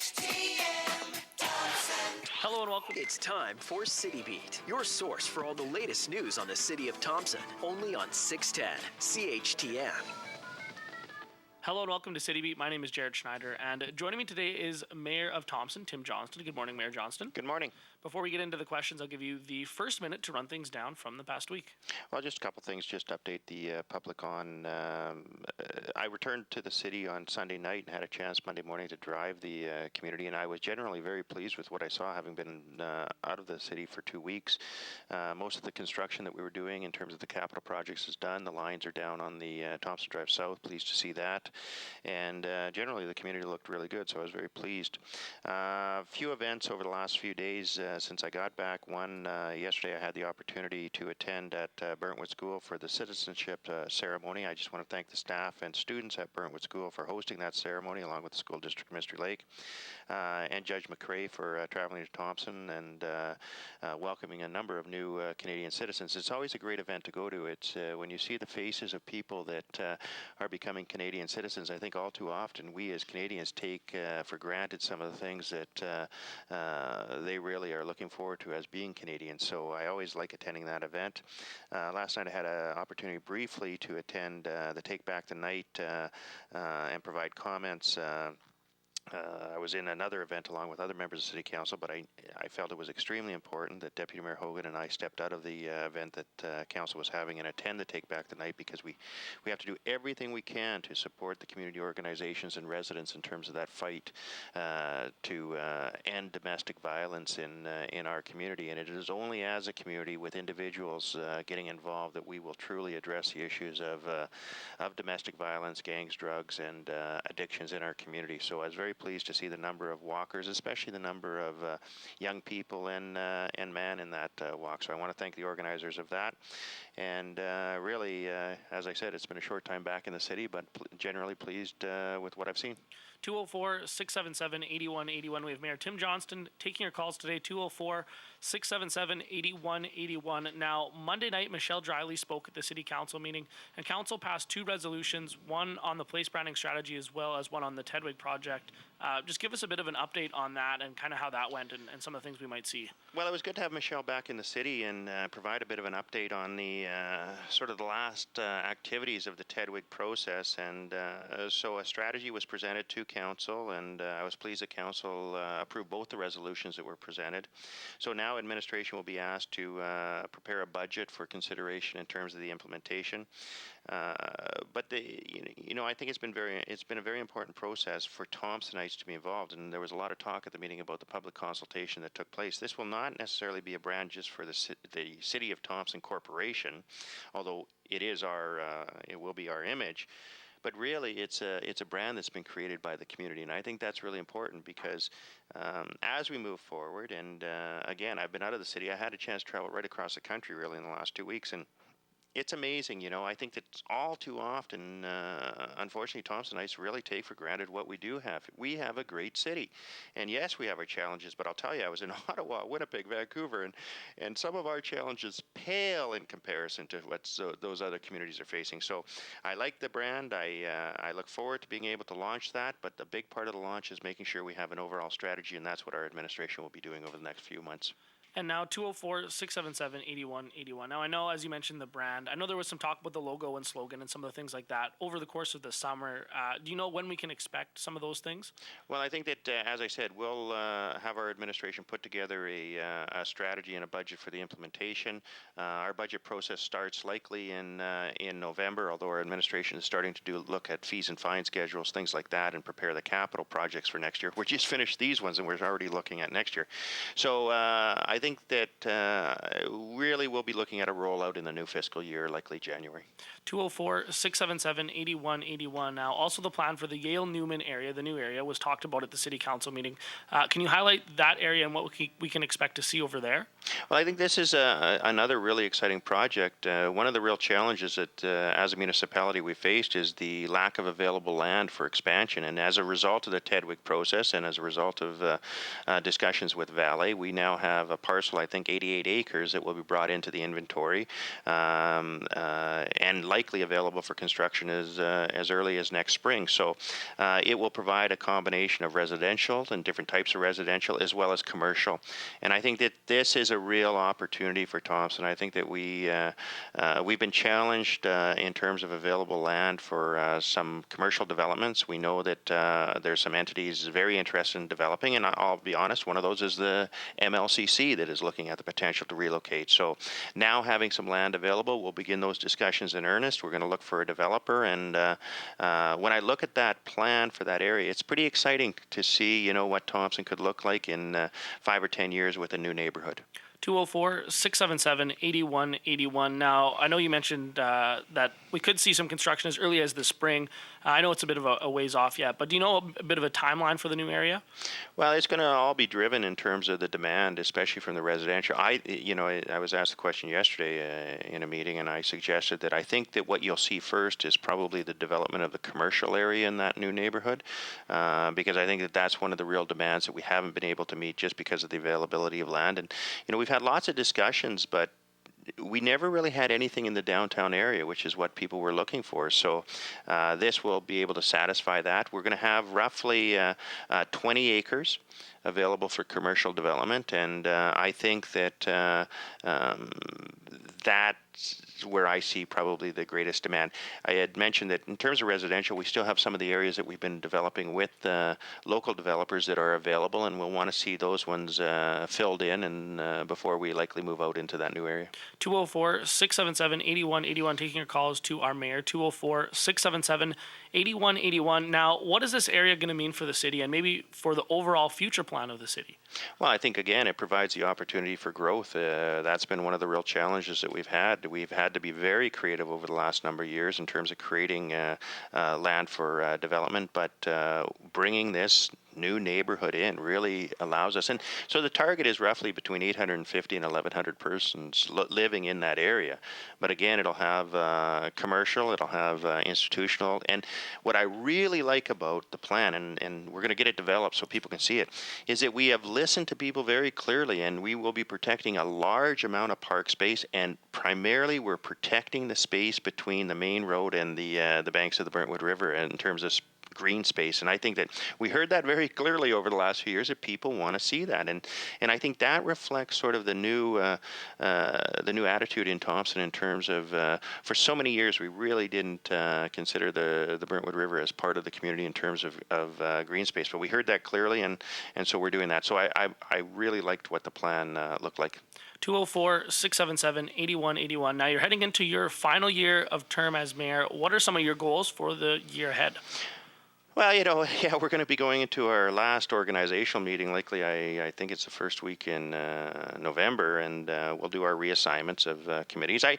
CHTM Thompson. Hello and welcome. It's time for City Beat, your source for all the latest news on the city of Thompson, only on 610 CHTM. Hello and welcome to City Beat. My name is Jaret Schneider, and joining me today is Mayor of Thompson, Tim Johnston. Good morning, Mayor Johnston. Good morning. Before we get into the questions, I'll give you the first minute to run things down from the past week. Well, just a couple things, just to update the public on. I returned to the city on Sunday night and had a chance Monday morning to drive the community, and I was generally very pleased with what I saw, having been out of the city for 2 weeks. Most of the construction that we were doing in terms of the capital projects is done. The lines are down on the Thompson Drive South. Pleased to see that. And generally the community looked really good, so I was very pleased. A few events over the last few days since I got back. One, yesterday I had the opportunity to attend at Burntwood School for the citizenship ceremony. I just want to thank the staff and students at Burntwood School for hosting that ceremony, along with the School District of Mystery Lake, and Judge McRae for traveling to Thompson and welcoming a number of new Canadian citizens. It's always a great event to go to. It's when you see the faces of people that are becoming Canadian citizens. I think all too often we as Canadians take for granted some of the things that they really are looking forward to as being Canadians. So I always like attending that event. Last night I had an opportunity briefly to attend the Take Back the Night and provide comments. I was in another event along with other members of City Council, but I felt it was extremely important that Deputy Mayor Hogan and I stepped out of the event that Council was having and attend the Take Back the Night, because we have to do everything we can to support the community organizations and residents in terms of that fight to end domestic violence in our community. And it is only as a community with individuals getting involved that we will truly address the issues of domestic violence, gangs, drugs, and addictions in our community. So I was very pleased to see the number of walkers, especially the number of young people and men in that walk. So I want to thank the organizers of that. And really, as I said, it's been a short time back in the city, but generally pleased with what I've seen. 204-677-8181. We have Mayor Tim Johnston taking your calls today, 204-677-8181. Now, Monday night, Michelle Driley spoke at the City Council meeting, and Council passed 2 resolutions, one on the place branding strategy as well as one on the Tedwig project. Just give us a bit of an update on that and kind of how that went and some of the things we might see. Well, it was good to have Michelle back in the city and provide a bit of an update on the sort of the last activities of the Tedwig process. And so a strategy was presented to Council, and I was pleased that Council approved both the resolutions that were presented. So now administration will be asked to prepare a budget for consideration in terms of the implementation. But I think it's been a very important process for Thompsonites to be involved, and there was a lot of talk at the meeting about the public consultation that took place. This will not necessarily be a brand just for the City of Thompson Corporation, although it will be our image. But really, it's a brand that's been created by the community, and I think that's really important because as we move forward, and again, I've been out of the city. I had a chance to travel right across the country really in the last 2 weeks, and it's amazing, I think that all too often, unfortunately, Thompsonites really take for granted what we do have. We have a great city. And yes, we have our challenges, but I'll tell you, I was in Ottawa, Winnipeg, Vancouver, and some of our challenges pale in comparison to what those other communities are facing. So I like the brand. I look forward to being able to launch that, but the big part of the launch is making sure we have an overall strategy, and that's what our administration will be doing over the next few months. And now 204-677-8181. Now, I know, as you mentioned, the brand. I know there was some talk about the logo and slogan and some of the things like that over the course of the summer. Do you know when we can expect some of those things? Well, I think that, as I said, we'll have our administration put together a strategy and a budget for the implementation. Our budget process starts likely in November, although our administration is starting to look at fees and fine schedules, things like that, and prepare the capital projects for next year. We just finished these ones, and we're already looking at next year. So I think that really we'll be looking at a rollout in the new fiscal year, likely January. 204-677-8181. Now, also the plan for the Yale Newman area, the new area, was talked about at the City Council meeting. Can you highlight that area and what we can expect to see over there? Well, I think this is another really exciting project. One of the real challenges that as a municipality we faced is the lack of available land for expansion. And as a result of the Tedwig process and as a result of discussions with Valley, we now have a parcel, I think 88 acres that will be brought into the inventory, and likely available for construction as early as next spring. So it will provide a combination of residential and different types of residential as well as commercial. And I think that this is a real opportunity for Thompson. I think that we've been challenged in terms of available land for some commercial developments. We know that there's some entities very interested in developing, and I'll be honest, one of those is the MLCC that is looking at the potential to relocate. So now having some land available, we'll begin those discussions in earnest. We're going to look for a developer, and when I look at that plan for that area, it's pretty exciting to see, what Thompson could look like in 5 or 10 years with a new neighborhood. 204-677-8181. Now, I know you mentioned that we could see some construction as early as the spring. I know it's a bit of a ways off yet, but do you know a bit of a timeline for the new area? Well, it's going to all be driven in terms of the demand, especially from the residential. I was asked the question yesterday in a meeting, and I suggested that I think that what you'll see first is probably the development of the commercial area in that new neighborhood, because I think that that's one of the real demands that we haven't been able to meet just because of the availability of land. And, we've had lots of discussions, but we never really had anything in the downtown area, which is what people were looking for. So this will be able to satisfy that. We're going to have roughly 20 acres available for commercial development, and I think that that's where I see probably the greatest demand. I had mentioned that in terms of residential, we still have some of the areas that we've been developing with local developers that are available, and we'll want to see those ones filled in and before we likely move out into that new area. 204-677-8181, taking your calls to our mayor, 204-677-8181. Now, what is this area going to mean for the city and maybe for the overall future plan of the city? Well, I think, again, it provides the opportunity for growth. That's been one of the real challenges that we've had. We've had to be very creative over the last number of years in terms of creating land for development, but bringing this new neighborhood in really allows us. And so the target is roughly between 850 and 1,100 persons living in that area. But again, it'll have commercial, it'll have institutional. And what I really like about the plan, and we're going to get it developed so people can see it, is that we have listened to people very clearly, and we will be protecting a large amount of park space, and primarily we're protecting the space between the main road and the banks of the Burntwood River in terms of green space. And I think that we heard that very clearly over the last few years, that people want to see that, and I think that reflects sort of the new attitude in Thompson in terms of for so many years we really didn't consider the Burntwood River as part of the community in terms of green space, but we heard that clearly, and so we're doing that. So I really liked what the plan looked like. 204-677-8181. Now you're heading into your final year of term as mayor. What are some of your goals for the year ahead? Well, we're going to be going into our last organizational meeting. Likely, I think it's the first week in November, and we'll do our reassignments of committees. I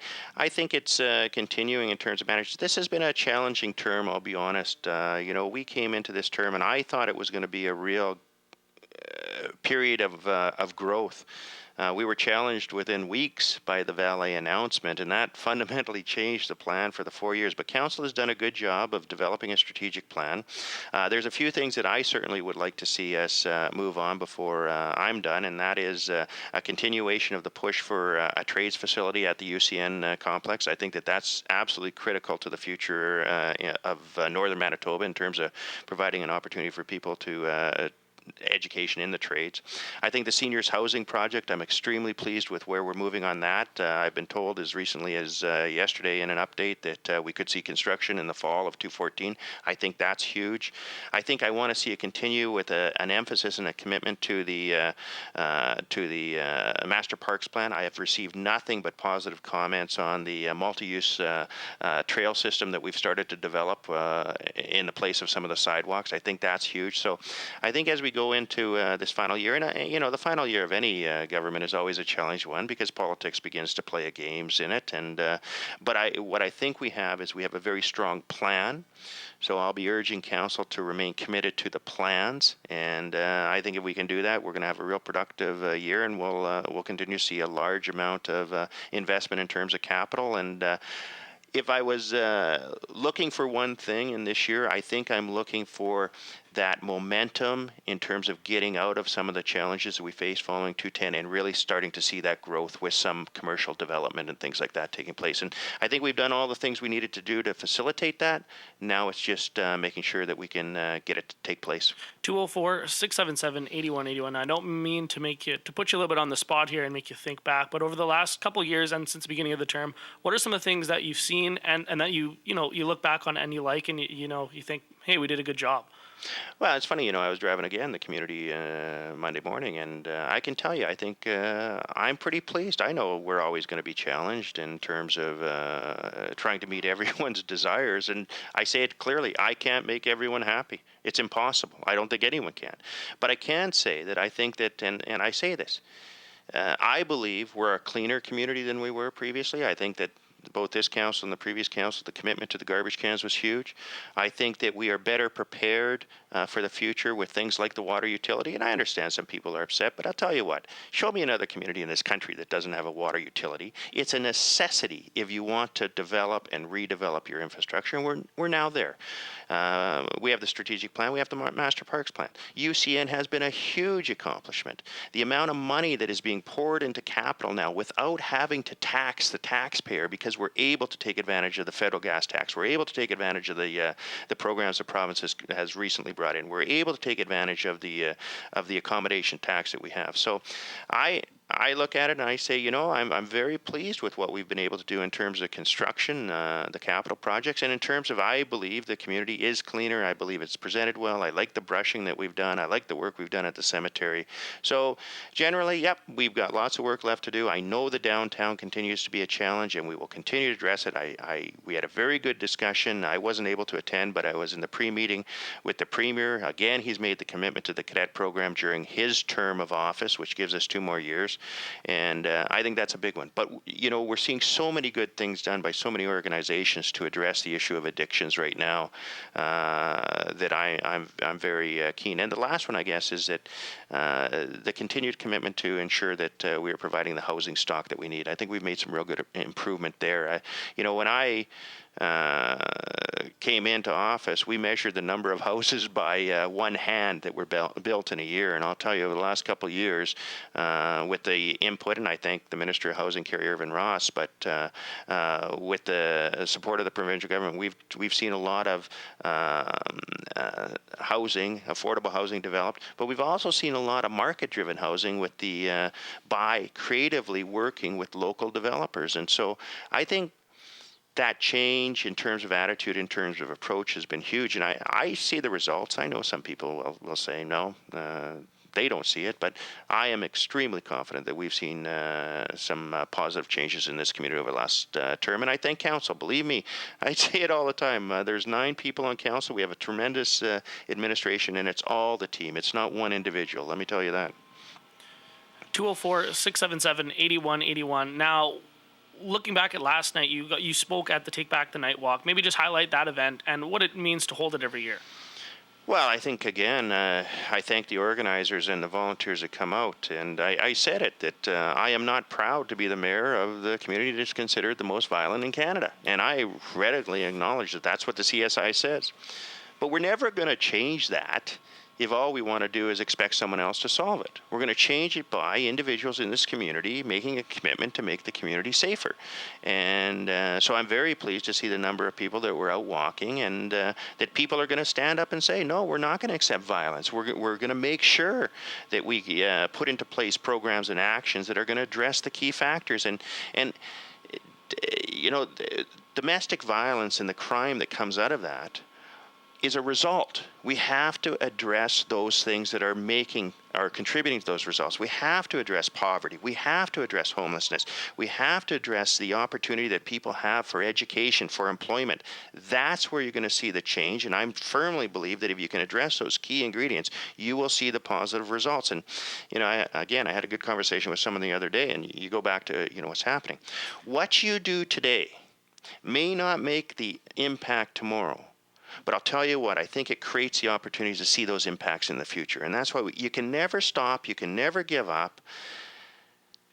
think it's continuing in terms of management. This has been a challenging term, I'll be honest. We came into this term, and I thought it was going to be a real period of growth. We were challenged within weeks by the valet announcement, and that fundamentally changed the plan for the 4 years. But Council has done a good job of developing a strategic plan. There's a few things that I certainly would like to see us move on before I'm done, and that is a continuation of the push for a trades facility at the UCN complex. I think that that's absolutely critical to the future of northern Manitoba in terms of providing an opportunity for people to education in the trades. I think the seniors housing project, I'm extremely pleased with where we're moving on that. I've been told as recently as yesterday in an update that we could see construction in the fall of 2014. I think that's huge. I think I want to see it continue with an emphasis and a commitment to the Master Parks Plan. I have received nothing but positive comments on the multi-use trail system that we've started to develop in the place of some of the sidewalks. I think that's huge. So I think as we go into this final year, and the final year of any government is always a challenged one because politics begins to play games in it. And but what I think we have is we have a very strong plan. So I'll be urging Council to remain committed to the plans, and I think if we can do that, we're going to have a real productive year, and we'll continue to see a large amount of investment in terms of capital. And if I was looking for one thing in this year, I think I'm looking for that momentum in terms of getting out of some of the challenges that we faced following 210 and really starting to see that growth with some commercial development and things like that taking place. And I think we've done all the things we needed to do to facilitate that. Now it's just making sure that we can get it to take place. 204-677-8181. I don't mean to put you a little bit on the spot here and make you think back, but over the last couple of years and since the beginning of the term, what are some of the things that you've seen and that you look back on and you like and you think, hey, we did a good job? Well, it's funny, I was driving again the community Monday morning, and I can tell you, I think I'm pretty pleased. I know we're always going to be challenged in terms of trying to meet everyone's desires, and I say it clearly, I can't make everyone happy. It's impossible. I don't think anyone can. But I can say that I think that, and I say this, I believe we're a cleaner community than we were previously. I think that both this council and the previous council, the commitment to the garbage cans was huge. I think that we are better prepared for the future with things like the water utility. And I understand some people are upset, but I'll tell you what, show me another community in this country that doesn't have a water utility. It's a necessity if you want to develop and redevelop your infrastructure, and we're now there. We have the strategic plan. We have the master parks plan. UCN has been a huge accomplishment. The amount of money that is being poured into capital now without having to tax the taxpayer, because we're able to take advantage of the federal gas tax. We're able to take advantage of the programs the province has recently brought in. We're able to take advantage of the accommodation tax that we have. So I look at it and I say, I'm very pleased with what we've been able to do in terms of construction, the capital projects, and in terms of, I believe the community is cleaner. I believe it's presented well. I like the brushing that we've done. I like the work we've done at the cemetery. So generally, yep, we've got lots of work left to do. I know the downtown continues to be a challenge, and we will continue to address it. We had a very good discussion. I wasn't able to attend, but I was in the pre-meeting with the Premier. Again, he's made the commitment to the cadet program during his term of office, which gives us 2 more years. And I think that's a big one. But, we're seeing so many good things done by so many organizations to address the issue of addictions right now that I'm very keen. And the last one, I guess, is that the continued commitment to ensure that we are providing the housing stock that we need. I think we've made some real good improvement there. When I came into office, we measured the number of houses by one hand that were built in a year. And I'll tell you, over the last couple of years, with the input, and I thank the Minister of Housing, Kerry Irvin Ross, but with the support of the provincial government, we've seen a lot of affordable housing developed. But we've also seen a lot of market-driven housing with by creatively working with local developers. And so I think that change in terms of attitude, in terms of approach, has been huge. And I see the results. I know some people will say no, they don't see it, but I am extremely confident that we've seen some positive changes in this community over the last term. And I thank council. Believe me, I say it all the time. There's 9 people on council. We have a tremendous administration, and it's all the team. It's not one individual. Let me tell you that. 204-677-8181. Now, looking back at last night, you spoke at the Take Back the Night Walk. Maybe just highlight that event and what it means to hold it every year. Well, I think, again, I thank the organizers and the volunteers that come out. And I said it, that I am not proud to be the mayor of the community that is considered the most violent in Canada. And I readily acknowledge that that's what the CSI says. But we're never going to change that if all we want to do is expect someone else to solve it. We're going to change it by individuals in this community making a commitment to make the community safer. And so I'm very pleased to see the number of people that were out walking, and that people are going to stand up and say, no, we're not going to accept violence. We're going to make sure that we put into place programs and actions that are going to address the key factors. And domestic violence and the crime that comes out of that is a result. We have to address those things that are contributing to those results. We have to address poverty. We have to address homelessness. We have to address the opportunity that people have for education, for employment. That's where you're going to see the change. And I firmly believe that if you can address those key ingredients, you will see the positive results. And, I had a good conversation with someone the other day, and you go back to, what's happening. What you do today may not make the impact tomorrow. But I'll tell you what, I think it creates the opportunities to see those impacts in the future. And that's why you can never stop. You can never give up.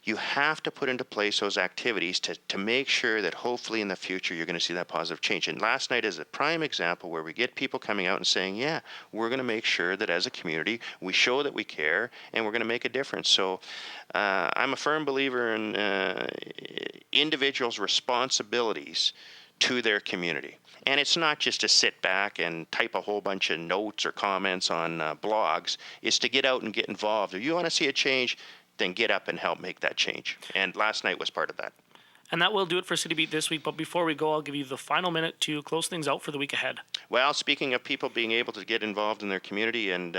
you have to put into place those activities to make sure that hopefully in the future you're going to see that positive change. And last night is a prime example where we get people coming out and saying, yeah, we're going to make sure that as a community we show that we care and we're going to make a difference. So I'm a firm believer in individuals' responsibilities to their community. And it's not just to sit back and type a whole bunch of notes or comments on blogs. It's to get out and get involved. If you want to see a change, then get up and help make that change. And last night was part of that. And that will do it for City Beat this week. But before we go, I'll give you the final minute to close things out for the week ahead. Well, speaking of people being able to get involved in their community and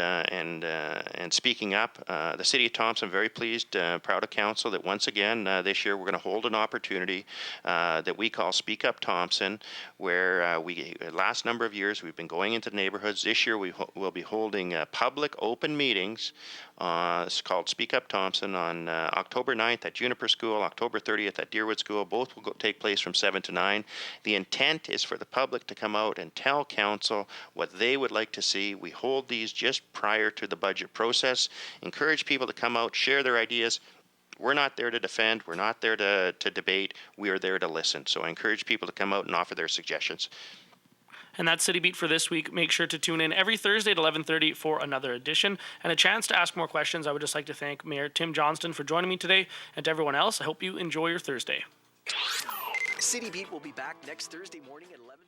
speaking up, the City of Thompson, very pleased, proud of council that once again this year we're going to hold an opportunity that we call Speak Up Thompson, where last number of years we've been going into neighborhoods. This year we'll be holding public open meetings. It's called Speak Up Thompson on October 9th at Juniper School, October 30th at Deerwood School. Both will take place from 7 to 9. The intent is for the public to come out and tell council what they would like to see. We hold these just prior to the budget process. Encourage people to come out, share their ideas. We're not there to defend. We're not there to debate. We are there to listen. So I encourage people to come out and offer their suggestions. And that's City Beat for this week. Make sure to tune in every Thursday at 11:30 for another edition. And a chance to ask more questions. I would just like to thank Mayor Tim Johnston for joining me today. And to everyone else, I hope you enjoy your Thursday. City Beat will be back next Thursday morning at 11.